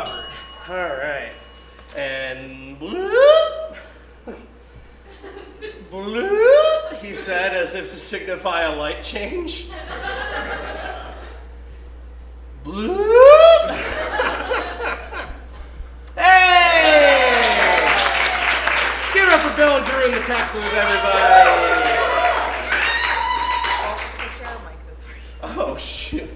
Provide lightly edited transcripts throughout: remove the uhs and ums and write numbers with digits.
covered. All right. And bloop. Bloop, he said, as if to signify a light change. Bloop. Hey! Give it up for Bill and Drew in the tech booth, everybody. Oh, shoot.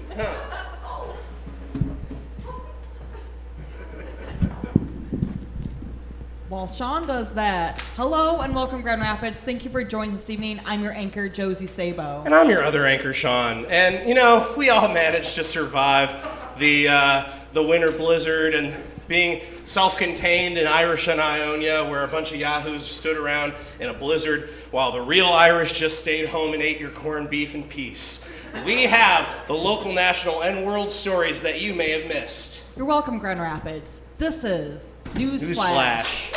While Sean does that, hello and welcome, Grand Rapids. Thank you for joining this evening. I'm your anchor, Josie Sabo. And I'm your other anchor, Sean. And, you know, we all managed to survive the winter blizzard and being self-contained in Irish and Ionia, where a bunch of yahoos stood around in a blizzard while the real Irish just stayed home and ate your corned beef in peace. We have the local, national, and world stories that you may have missed. You're welcome, Grand Rapids. This is NewsFlash.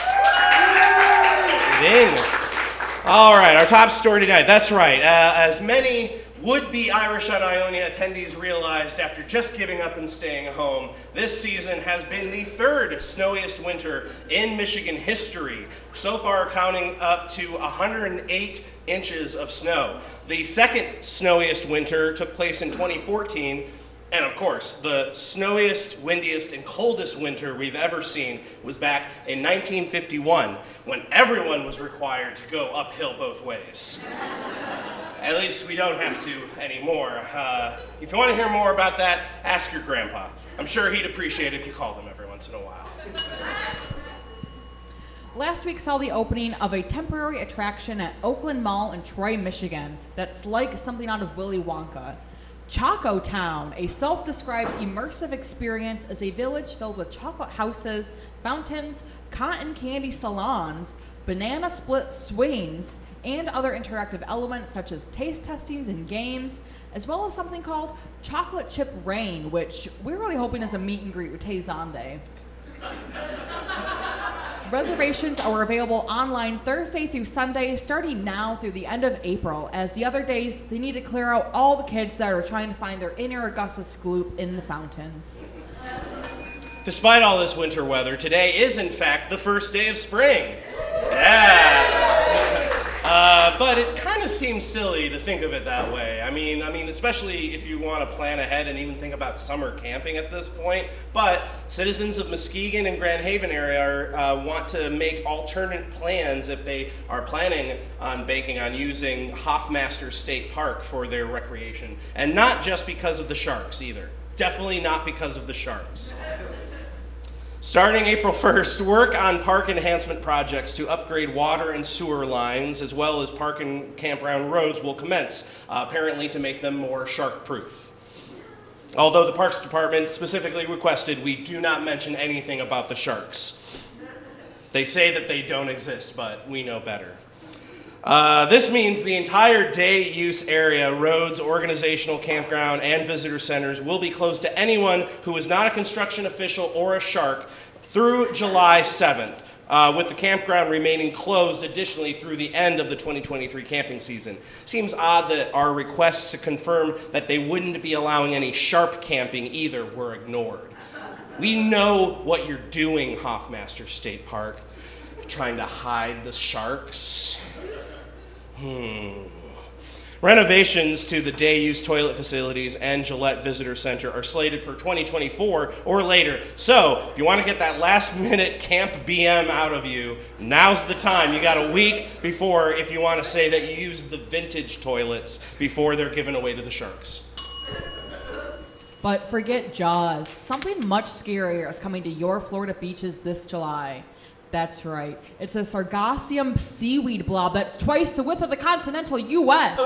Ding. All right, our top story tonight. That's right. As many would-be Irish on Ionia attendees realized after just giving up and staying home, this season has been the third snowiest winter in Michigan history, so far counting up to 108 inches of snow. The second snowiest winter took place in 2014, and of course, the snowiest, windiest, and coldest winter we've ever seen was back in 1951, when everyone was required to go uphill both ways. At least we don't have to anymore. If you want to hear more about that, ask your grandpa. I'm sure he'd appreciate it if you called him every once in a while. Last week saw the opening of a temporary attraction at Oakland Mall in Troy, Michigan that's like something out of Willy Wonka. Choco Town, a self-described immersive experience, is a village filled with chocolate houses, fountains, cotton candy salons, banana split swings, and other interactive elements such as taste testings and games, as well as something called Chocolate Chip Rain, which we're really hoping is a meet and greet with Tay Zonde. Reservations are available online Thursday through Sunday, starting now through the end of April. As the other days, they need to clear out all the kids that are trying to find their inner Augustus gloop in the fountains. Despite all this winter weather, today is in fact the first day of spring. Yeah. But it kind of seems silly to think of it that way. I mean, especially if you want to plan ahead and even think about summer camping at this point. But citizens of Muskegon and Grand Haven area want to make alternate plans if they are planning on banking on using Hoffmaster State Park for their recreation. And not just because of the sharks either. Definitely not because of the sharks. Starting April 1st, work on park enhancement projects to upgrade water and sewer lines, as well as park and campground roads, will commence, apparently to make them more shark-proof. Although the Parks Department specifically requested we do not mention anything about the sharks. They say that they don't exist, but we know better. This means the entire day use area, roads, organizational campground, and visitor centers will be closed to anyone who is not a construction official or a shark through July 7th, with the campground remaining closed additionally through the end of the 2023 camping season. Seems odd that our requests to confirm that they wouldn't be allowing any sharp camping either were ignored. We know what you're doing, Hoffmaster State Park. You're trying to hide the sharks. Renovations to the day-use toilet facilities and Gillette Visitor Center are slated for 2024 or later. So, if you want to get that last-minute Camp BM out of you, now's the time. You got a week before if you want to say that you use the vintage toilets before they're given away to the sharks. But forget Jaws. Something much scarier is coming to your Florida beaches this July. That's right. It's a Sargassum seaweed blob that's twice the width of the continental U.S.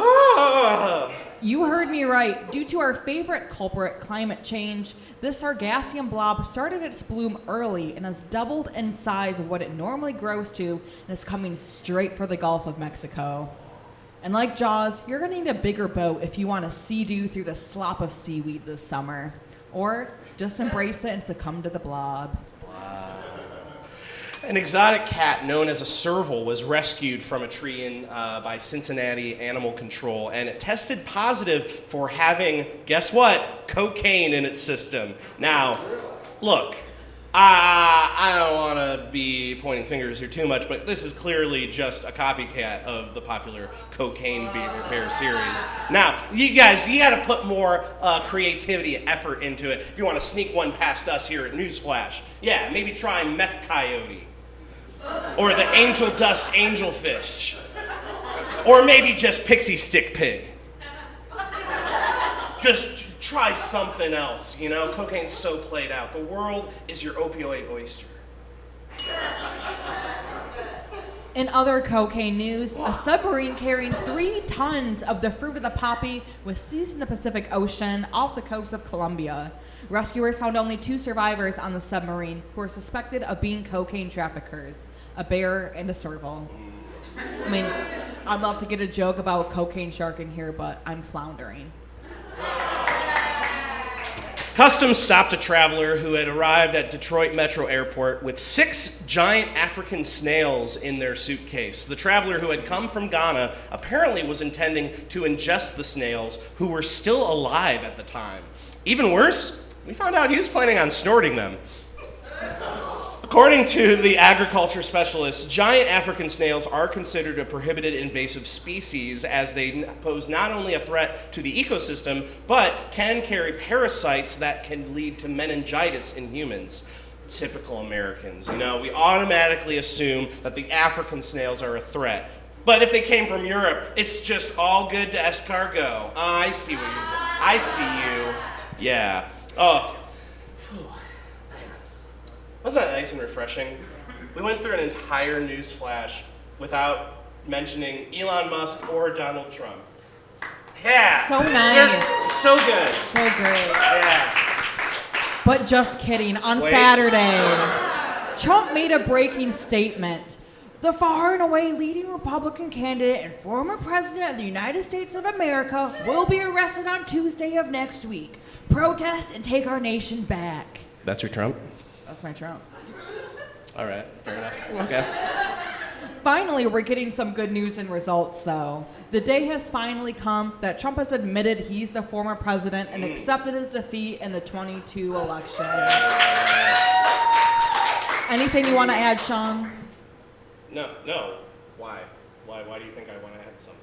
You heard me right. Due to our favorite culprit, climate change, this Sargassum blob started its bloom early and has doubled in size of what it normally grows to and is coming straight for the Gulf of Mexico. And like Jaws, you're going to need a bigger boat if you want to sea-doo through the slop of seaweed this summer. Or just embrace it and succumb to the blob. An exotic cat known as a serval was rescued from a tree by Cincinnati Animal Control, and it tested positive for having, guess what, cocaine in its system. Now, look, I don't want to be pointing fingers here too much, but this is clearly just a copycat of the popular Cocaine Bear series. Now, you guys, you got to put more creativity and effort into it if you want to sneak one past us here at NewsFlash. Yeah, maybe try Meth Coyote. Or the Angel Dust Angelfish. Or maybe just Pixie Stick Pig. Just try something else, you know? Cocaine's so played out. The world is your opioid oyster. In other cocaine news, a submarine carrying 3 tons of the fruit of the poppy was seized in the Pacific Ocean off the coast of Colombia. Rescuers found only 2 survivors on the submarine who were suspected of being cocaine traffickers, a bear and a serval. I mean, I'd love to get a joke about cocaine shark in here, but I'm floundering. Customs stopped a traveler who had arrived at Detroit Metro Airport with 6 giant African snails in their suitcase. The traveler, who had come from Ghana, apparently was intending to ingest the snails, who were still alive at the time. Even worse, we found out he was planning on snorting them. According to the agriculture specialists, giant African snails are considered a prohibited invasive species, as they pose not only a threat to the ecosystem, but can carry parasites that can lead to meningitis in humans. Typical Americans, you know, we automatically assume that the African snails are a threat. But if they came from Europe, it's just all good to escargot. I see what you're doing. I see you. Yeah. Oh. Wasn't that nice and refreshing? We went through an entire news flash without mentioning Elon Musk or Donald Trump. Yeah. So nice. So good. So great. Yeah. But just kidding. On Saturday, Trump made a breaking statement. The far and away leading Republican candidate and former president of the United States of America will be arrested on Tuesday of next week. Protest and take our nation back. That's your Trump? That's my Trump. All right, fair enough. Okay. Finally, we're getting some good news and results, though. The day has finally come that Trump has admitted he's the former president and accepted his defeat in the 22 election. Anything you want to add, Sean? No. Why? Why do you think I want to add something?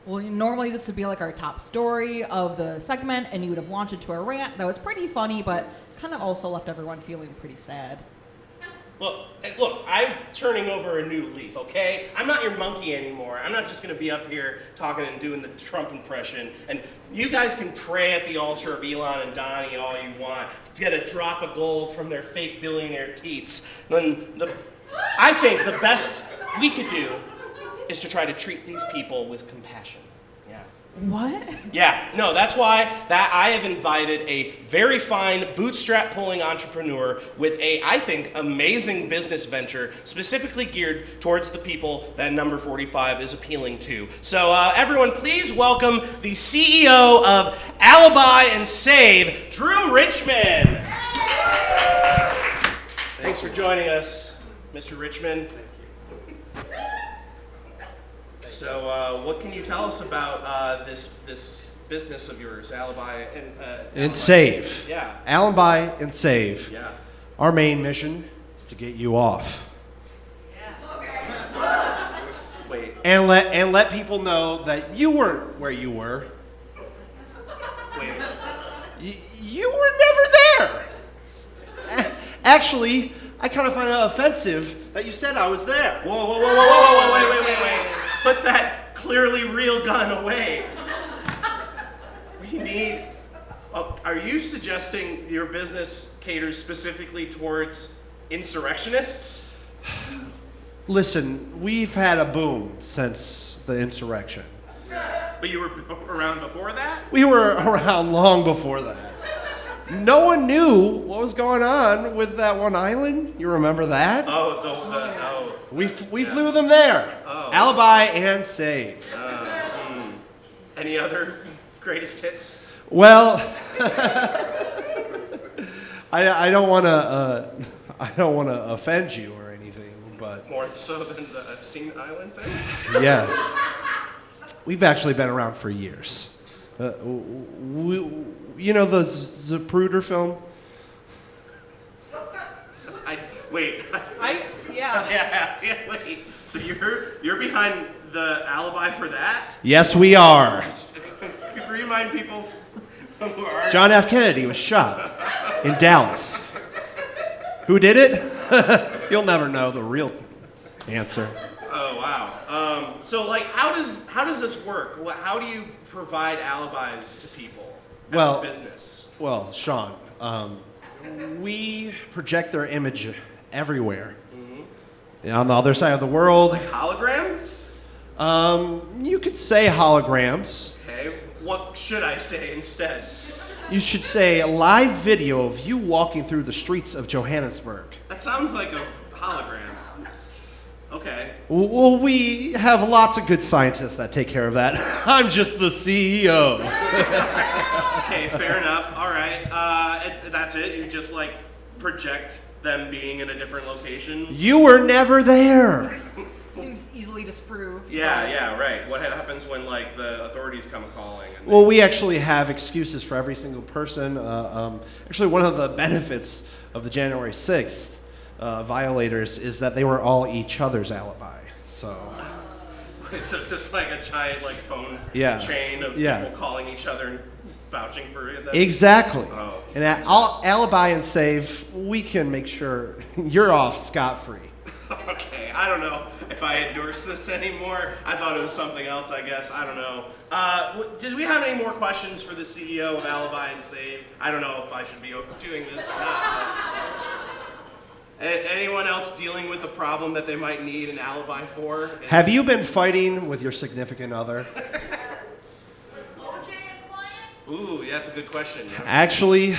Well, normally this would be like our top story of the segment, and you would have launched into a rant that was pretty funny, but kind of also left everyone feeling pretty sad. Look, I'm turning over a new leaf, okay? I'm not your monkey anymore. I'm not just going to be up here talking and doing the Trump impression. And you guys can pray at the altar of Elon and Donnie all you want to get a drop of gold from their fake billionaire teats. I think the best we could do is to try to treat these people with compassion. Yeah. What? Yeah, no, that's why I have invited a very fine bootstrap-pulling entrepreneur with a, I think, amazing business venture specifically geared towards the people that number 45 is appealing to. So everyone, please welcome the CEO of Alibi and Save, Drew Richman. Thanks for joining us, Mr. Richman. So, what can you tell us about this business of yours, Alibi and Save? Yeah. Alibi and Save. Yeah. Our main mission is to get you off. Wait. And let people know that you weren't where you were. Wait. You were never there. Actually, I kind of find it offensive that you said I was there. Whoa, wait. Put that clearly real gun away. We need... are you suggesting your business caters specifically towards insurrectionists? Listen, we've had a boom since the insurrection. But you were around before that? We were around long before that. No one knew what was going on with that one island. You remember that? Oh, We flew them there. Oh. Alibi and Save. Any other greatest hits? Well, I don't want to offend you or anything, but More so than the Scene Island thing? yes, we've actually been around for years. You know the Zapruder film? Wait. Yeah. Wait. So you're behind the alibi for that? Yes, we are. Could you remind people who are... John F. Kennedy was shot in Dallas. Who did it? You'll never know the real answer. Oh, wow. So, like, how does this work? How do you provide alibis to people as a business? Well, Sean, we project their image everywhere. On the other side of the world. Like holograms? You could say holograms. Okay. What should I say instead? You should say a live video of you walking through the streets of Johannesburg. That sounds like a hologram. Okay. Well, we have lots of good scientists that take care of that. I'm just the CEO. Okay, fair enough. All right. And that's it? You just, like, project them being in a different location? You were never there. Seems easily disproved. Yeah, right. What happens when, like, the authorities come calling? And Well, we actually have excuses for every single person. Actually, one of the benefits of the January 6th violators is that they were all each other's alibi. So it's just like a giant, like, phone chain of people calling each other and vouching for them? Exactly. Oh. And at alibi and save, we can make sure you're off scot-free. Okay, I don't know if I endorse this anymore. I thought it was something else, I guess. I don't know. Did we have any more questions for the CEO of Alibi and Save? I don't know if I should be doing this or not. Anyone else dealing with a problem that they might need an alibi for? Have you been fighting with your significant other? Was OJ a client? Ooh, yeah, that's a good question. Yeah. Actually,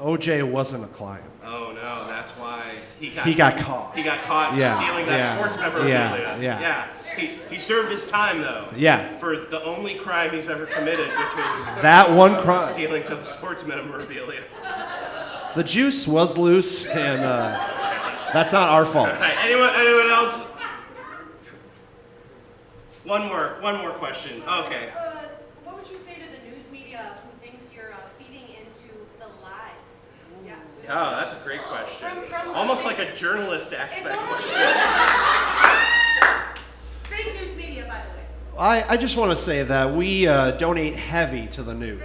OJ wasn't a client. Oh no, that's why he got caught. He got caught stealing that sports memorabilia. Yeah. He served his time though. Yeah. For the only crime he's ever committed, which was That one crime. stealing the sports memorabilia. The juice was loose, and that's not our fault. All right, anyone else? One more question. Okay. What would you say to the news media who thinks you're feeding into the lies? Yeah. Oh, that's a great question. From Almost like a journalist aspect almost- question. Fake news media, by the way. I just want to say that we donate heavy to the news.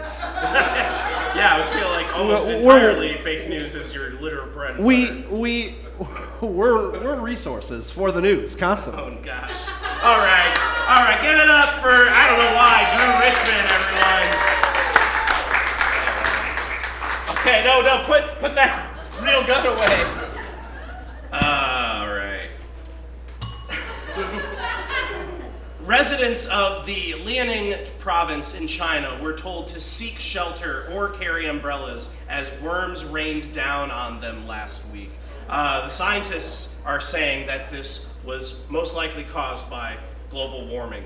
Yeah, I was feeling like almost We're- entirely fake news is your literal bread and butter. We're resources for the news constantly. Oh gosh. All right, give it up for, I don't know why, Drew Richman, everyone. Okay, no, put that real gun away. All right. Residents of the Liaoning province in China were told to seek shelter or carry umbrellas as worms rained down on them last week. The scientists are saying that this was most likely caused by global warming.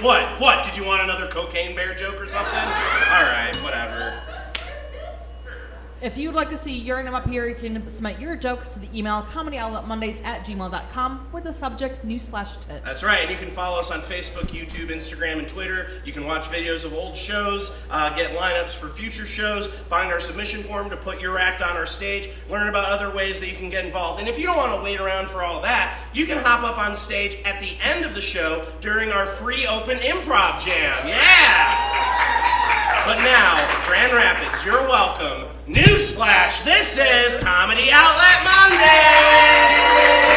What? Did you want another cocaine bear joke or something? All right, whatever. If you would like to see your name up here, you can submit your jokes to the email comedyoutletmondays@gmail.com with the subject NewsFlash Tips. That's right, and you can follow us on Facebook, YouTube, Instagram, and Twitter. You can watch videos of old shows, get lineups for future shows, find our submission form to put your act on our stage, learn about other ways that you can get involved. And if you don't want to wait around for all that, you can hop up on stage at the end of the show during our free open improv jam. Yeah! But now, Grand Rapids, you're welcome. Newsflash, this is Comedy Outlet Monday!